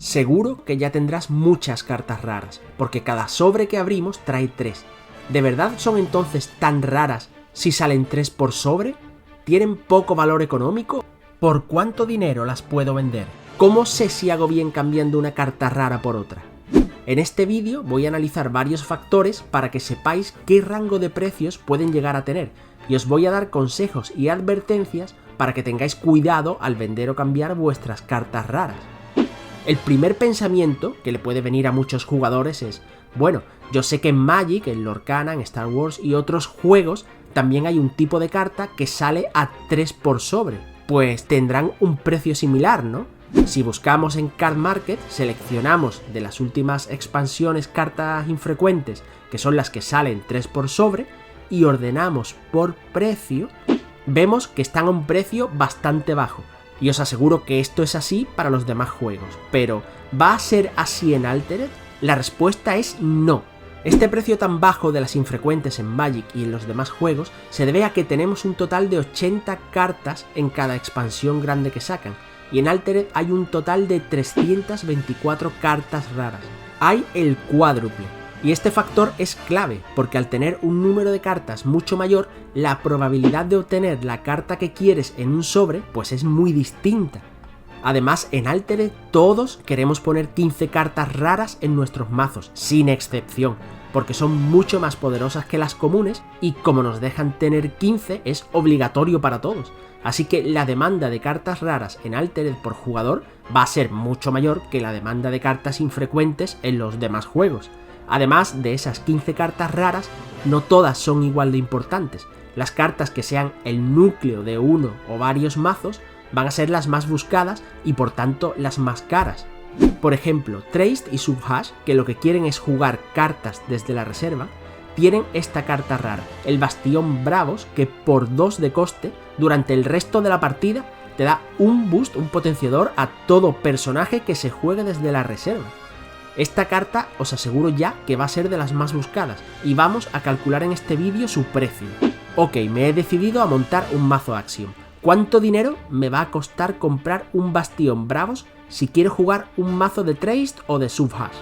Seguro que ya tendrás muchas cartas raras, porque cada sobre que abrimos trae 3. ¿De verdad son entonces tan raras si salen 3 por sobre? ¿Tienen poco valor económico? ¿Por cuánto dinero las puedo vender? ¿Cómo sé si hago bien cambiando una carta rara por otra? En este vídeo voy a analizar varios factores para que sepáis qué rango de precios pueden llegar a tener, y os voy a dar consejos y advertencias para que tengáis cuidado al vender o cambiar vuestras cartas raras. El primer pensamiento que le puede venir a muchos jugadores es: bueno, yo sé que en Magic, en Lorcana, en Star Wars y otros juegos también hay un tipo de carta que sale a 3 por sobre, pues tendrán un precio similar, ¿no? Si buscamos en Card Market, seleccionamos de las últimas expansiones cartas infrecuentes, que son las que salen 3 por sobre, y ordenamos por precio, vemos que están a un precio bastante bajo. Y os aseguro que esto es así para los demás juegos. Pero, ¿va a ser así en Altered? La respuesta es no. Este precio tan bajo de las infrecuentes en Magic y en los demás juegos se debe a que tenemos un total de 80 cartas en cada expansión grande que sacan. Y en Altered hay un total de 324 cartas raras. Hay el cuádruple. Y este factor es clave, porque al tener un número de cartas mucho mayor, la probabilidad de obtener la carta que quieres en un sobre, pues es muy distinta. Además, en Altered todos queremos poner 15 cartas raras en nuestros mazos, sin excepción, porque son mucho más poderosas que las comunes, y como nos dejan tener 15 es obligatorio para todos. Así que la demanda de cartas raras en Altered por jugador va a ser mucho mayor que la demanda de cartas infrecuentes en los demás juegos. Además de esas 15 cartas raras, no todas son igual de importantes. Las cartas que sean el núcleo de uno o varios mazos van a ser las más buscadas y por tanto las más caras. Por ejemplo, Traced y Subhash, que lo que quieren es jugar cartas desde la reserva, tienen esta carta rara, el Bastión Bravos, que por 2 de coste, durante el resto de la partida, te da un boost, un potenciador a todo personaje que se juegue desde la reserva. Esta carta os aseguro ya que va a ser de las más buscadas, y vamos a calcular en este vídeo su precio. Ok, me he decidido a montar un mazo Axiom. ¿Cuánto dinero me va a costar comprar un Bastión Bravos si quiero jugar un mazo de Traced o de Subhash?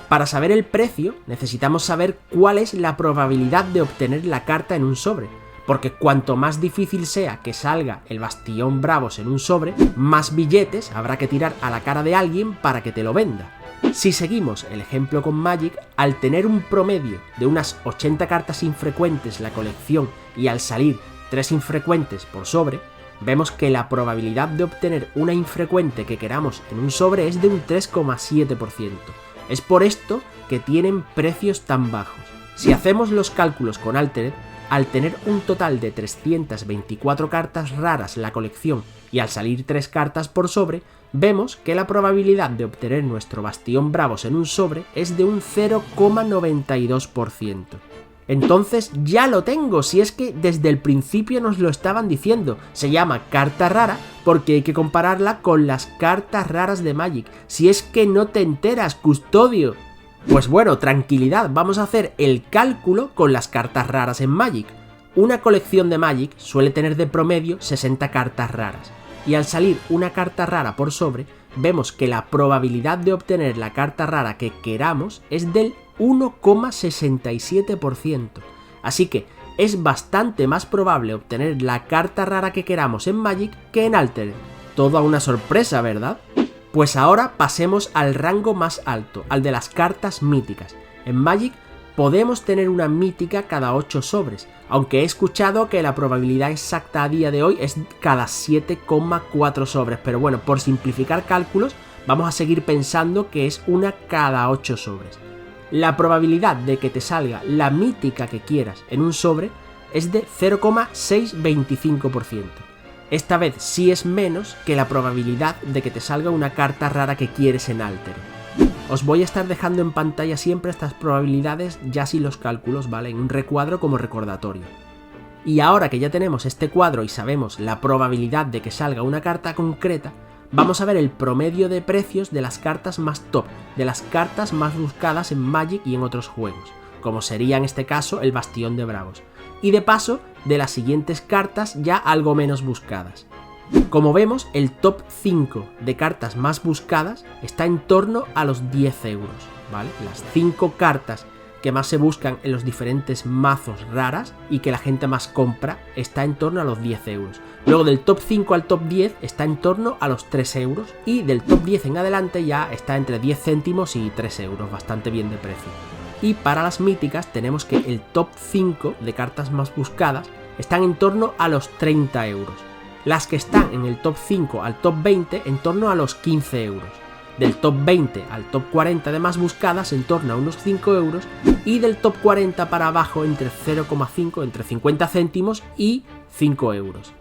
Para saber el precio necesitamos saber cuál es la probabilidad de obtener la carta en un sobre, porque cuanto más difícil sea que salga el Bastión Bravos en un sobre, más billetes habrá que tirar a la cara de alguien para que te lo venda. Si seguimos el ejemplo con Magic, al tener un promedio de unas 80 cartas infrecuentes la colección y al salir 3 infrecuentes por sobre, vemos que la probabilidad de obtener una infrecuente que queramos en un sobre es de un 3,7%. Es por esto que tienen precios tan bajos. Si hacemos los cálculos con Altered, al tener un total de 324 cartas raras la colección y al salir 3 cartas por sobre, vemos que la probabilidad de obtener nuestro Bastión Bravos en un sobre es de un 0,92%. Entonces ya lo tengo, si es que desde el principio nos lo estaban diciendo. Se llama carta rara porque hay que compararla con las cartas raras de Magic. Si es que no te enteras, custodio. Pues bueno, tranquilidad, vamos a hacer el cálculo con las cartas raras en Magic. Una colección de Magic suele tener de promedio 60 cartas raras. Y al salir una carta rara por sobre, vemos que la probabilidad de obtener la carta rara que queramos es del 1,67%. Así que es bastante más probable obtener la carta rara que queramos en Magic que en Altered. Toda una sorpresa, ¿verdad? Pues ahora pasemos al rango más alto, al de las cartas míticas. En Magic podemos tener una mítica cada 8 sobres, aunque he escuchado que la probabilidad exacta a día de hoy es cada 7,4 sobres, pero bueno, por simplificar cálculos, vamos a seguir pensando que es una cada 8 sobres. La probabilidad de que te salga la mítica que quieras en un sobre es de 0,625%. Esta vez sí es menos que la probabilidad de que te salga una carta rara que quieres en Altered. Os voy a estar dejando en pantalla siempre estas probabilidades ya sin los cálculos, ¿vale? En un recuadro como recordatorio. Y ahora que ya tenemos este cuadro y sabemos la probabilidad de que salga una carta concreta, vamos a ver el promedio de precios de las cartas más top, de las cartas más buscadas en Magic y en otros juegos, como sería en este caso el Bastión de Bravos. Y de paso, de las siguientes cartas ya algo menos buscadas. Como vemos, el top 5 de cartas más buscadas está en torno a los 10 euros, ¿vale? Las 5 cartas que más se buscan en los diferentes mazos raras y que la gente más compra está en torno a los 10 euros. Luego del top 5 al top 10 está en torno a los 3 euros y del top 10 en adelante ya está entre 10 céntimos y 3 euros, bastante bien de precio. Y para las míticas tenemos que el top 5 de cartas más buscadas están en torno a los 30 euros. Las que están en el top 5 al top 20 en torno a los 15 euros. Del top 20 al top 40 de más buscadas en torno a unos 5 euros y del top 40 para abajo entre 0,5, entre 50 céntimos y 5 euros.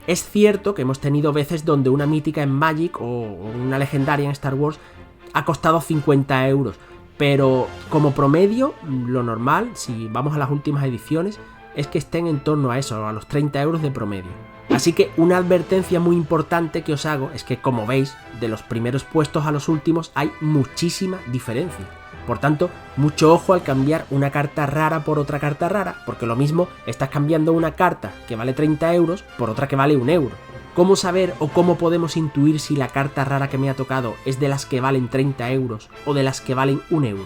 Es cierto que hemos tenido veces donde una mítica en Magic o una legendaria en Star Wars ha costado 50 euros, pero como promedio lo normal, si vamos a las últimas ediciones, es que estén en torno a eso, a los 30 euros de promedio. Así que una advertencia muy importante que os hago es que, como veis, de los primeros puestos a los últimos hay muchísima diferencia. Por tanto, mucho ojo al cambiar una carta rara por otra carta rara, porque lo mismo estás cambiando una carta que vale 30 euros por otra que vale 1 euro. ¿Cómo saber o cómo podemos intuir si la carta rara que me ha tocado es de las que valen 30 euros o de las que valen 1 euro?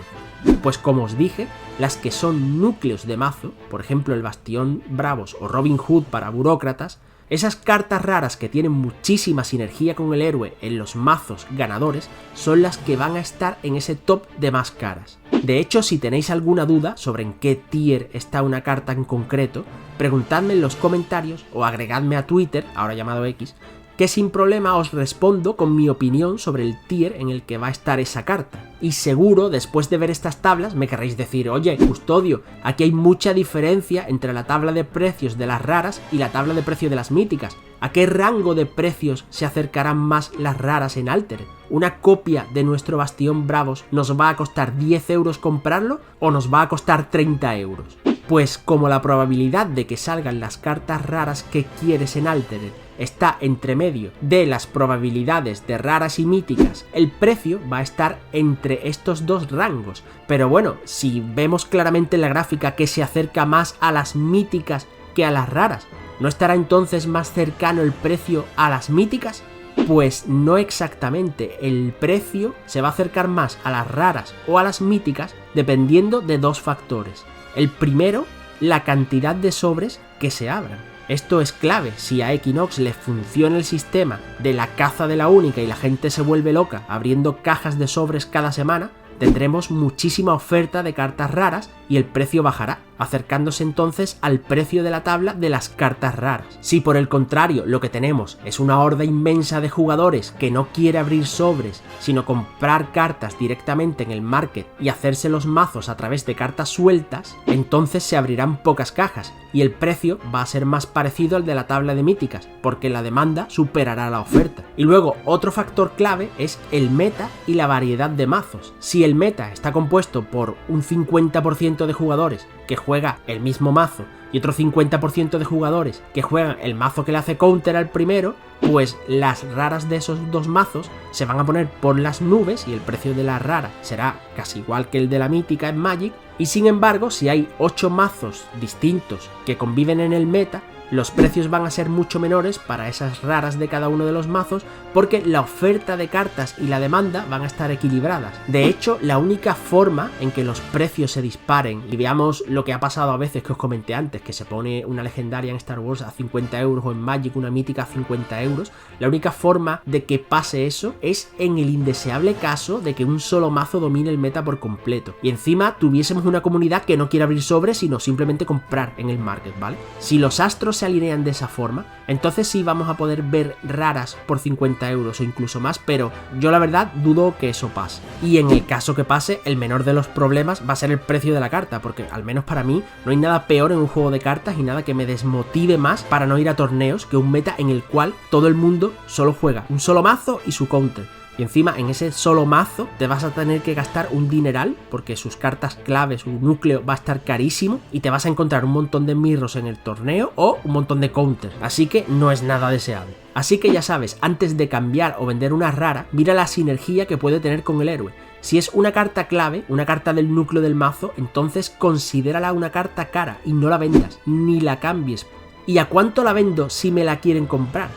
Pues como os dije, las que son núcleos de mazo, por ejemplo el Bastión Bravos o Robin Hood para burócratas, esas cartas raras que tienen muchísima sinergia con el héroe en los mazos ganadores son las que van a estar en ese top de más caras. De hecho, si tenéis alguna duda sobre en qué tier está una carta en concreto, preguntadme en los comentarios o agregadme a Twitter, ahora llamado X, que sin problema os respondo con mi opinión sobre el tier en el que va a estar esa carta. Y seguro, después de ver estas tablas, me querréis decir, oye, Custodio, aquí hay mucha diferencia entre la tabla de precios de las raras y la tabla de precios de las míticas. ¿A qué rango de precios se acercarán más las raras en Altered? ¿Una copia de nuestro Bastión Bravos nos va a costar 10 euros comprarlo o nos va a costar 30 euros? Pues como la probabilidad de que salgan las cartas raras que quieres en Altered está entre medio de las probabilidades de raras y míticas, el precio va a estar entre estos dos rangos. Pero bueno, si vemos claramente en la gráfica que se acerca más a las míticas que a las raras, ¿no estará entonces más cercano el precio a las míticas? Pues no exactamente, el precio se va a acercar más a las raras o a las míticas dependiendo de dos factores. El primero, la cantidad de sobres que se abran. Esto es clave, si a Equinox le funciona el sistema de la caza de la única y la gente se vuelve loca abriendo cajas de sobres cada semana, tendremos muchísima oferta de cartas raras y el precio bajará, acercándose entonces al precio de la tabla de las cartas raras. Si por el contrario lo que tenemos es una horda inmensa de jugadores que no quiere abrir sobres, sino comprar cartas directamente en el market y hacerse los mazos a través de cartas sueltas, entonces se abrirán pocas cajas y el precio va a ser más parecido al de la tabla de míticas, porque la demanda superará la oferta. Y luego otro factor clave es el meta y la variedad de mazos. Si el meta está compuesto por un 50% de jugadores que juega el mismo mazo y otro 50% de jugadores que juegan el mazo que le hace counter al primero, pues las raras de esos dos mazos se van a poner por las nubes y el precio de la rara será casi igual que el de la mítica en Magic. Y sin embargo, si hay 8 mazos distintos que conviven en el meta, los precios van a ser mucho menores para esas raras de cada uno de los mazos porque la oferta de cartas y la demanda van a estar equilibradas. De hecho, la única forma en que los precios se disparen y veamos lo que ha pasado a veces que os comenté antes, que se pone una legendaria en Star Wars a 50 euros o en Magic una mítica a 50 euros, la única forma de que pase eso es en el indeseable caso de que un solo mazo domine el meta por completo y encima tuviésemos una comunidad que no quiere abrir sobres sino simplemente comprar en el market, ¿vale? Si los astros se alinean de esa forma, entonces sí vamos a poder ver raras por 50 euros o incluso más, pero yo la verdad dudo que eso pase. Y en el caso que pase, el menor de los problemas va a ser el precio de la carta, porque al menos para mí no hay nada peor en un juego de cartas y nada que me desmotive más para no ir a torneos que un meta en el cual todo el mundo solo juega un solo mazo y su counter. Y encima en ese solo mazo te vas a tener que gastar un dineral porque sus cartas clave, su núcleo va a estar carísimo y te vas a encontrar un montón de mirros en el torneo o un montón de counters. Así que no es nada deseable. Así que ya sabes, antes de cambiar o vender una rara, mira la sinergia que puede tener con el héroe. Si es una carta clave, una carta del núcleo del mazo, entonces considérala una carta cara y no la vendas, ni la cambies. ¿Y a cuánto la vendo si me la quieren comprar?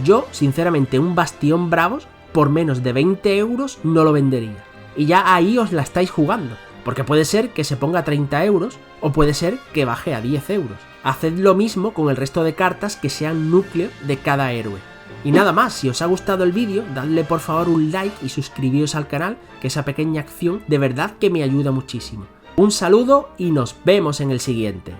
Yo, sinceramente, un Bastión Bravos por menos de 20 euros no lo vendería. Y ya ahí os la estáis jugando, porque puede ser que se ponga a 30 euros o puede ser que baje a 10 euros. Haced lo mismo con el resto de cartas que sean núcleo de cada héroe. Y nada más, si os ha gustado el vídeo, dadle por favor un like y suscribíos al canal, que esa pequeña acción de verdad que me ayuda muchísimo. Un saludo y nos vemos en el siguiente.